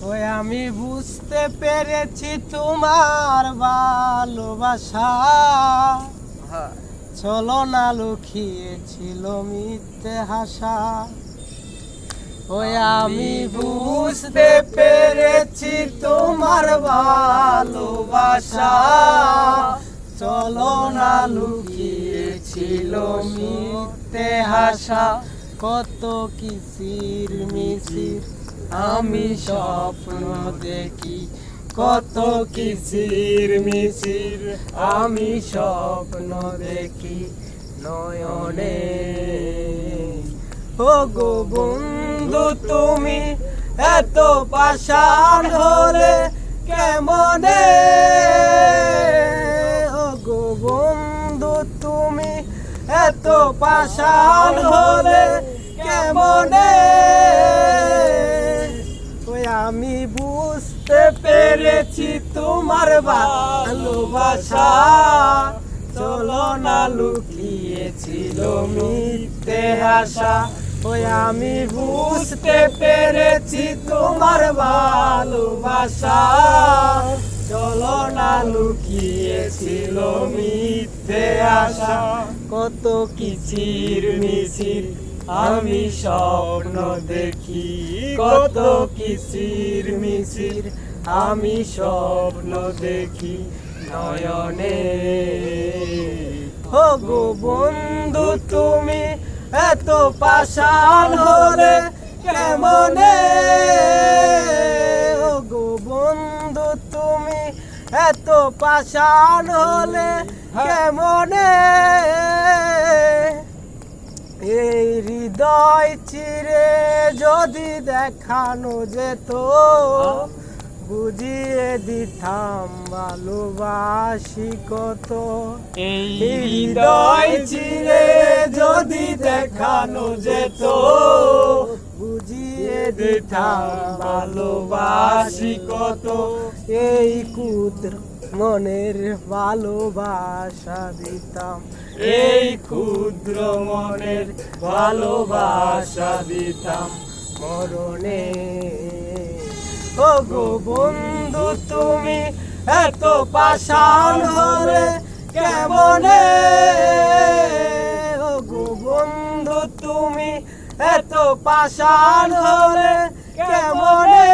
ওই আমি বুঝতে পেরেছি তোমার ভালোবাসা, চলো না লুকিয়েছিল মিথ্যে হাসা। ওই আমি বুঝতে পেরেছি তোমার ভালোবাসা, চলো না লুকিয়েছিল মিথ্যে হাসা। কত কিসির মিছির আমি স্বপ্ন দেখি, কত কিসির মিছির আমি স্বপ্ন দেখি নয়নে। ও গো বন্ধু তুমি এত পাষাণ হলে কেমনে, ও গো বন্ধু তুমি এত পাষাণ হলে কেমনে। ওই আমি বুঝতে পেরেছি তোমার ভালোবাসা, চলো না লুকিয়েছিল মিথ্যে আশা। ওই আমি বুঝতে পেরেছি তোমার ভালোবাসা, চলো না লুকিয়েছিল মিথ্যে আশা। কত কিচির মিছির আমি স্বপ্ন দেখি, কত কিচির মিছির আমি স্বপ্ন দেখি নয়নে। ও গো বন্ধু তুমি এত পাষাণ হলে কেমনে, ও গো বন্ধু তুমি এত পাষাণ হলে কেমনে। এই হৃদয় চিরে যদি দেখানো যেত, বুঝিয়ে দিতাম ভালোবাসি কত। এই হৃদয় চিরে যদি দেখানো যেত, বুঝিয়ে দিতাম ভালোবাসি কত। এই ক্ষুদ্র মনের ভালোবাসা দিতাম, এই ক্ষুদ্র মনের ভালোবাসা দিতাম মরণে। ও গো বন্ধু তুমি এত পাষাণ হলে কেমনে, ও গো বন্ধু তুমি এত পাষাণ হলে কেমনে।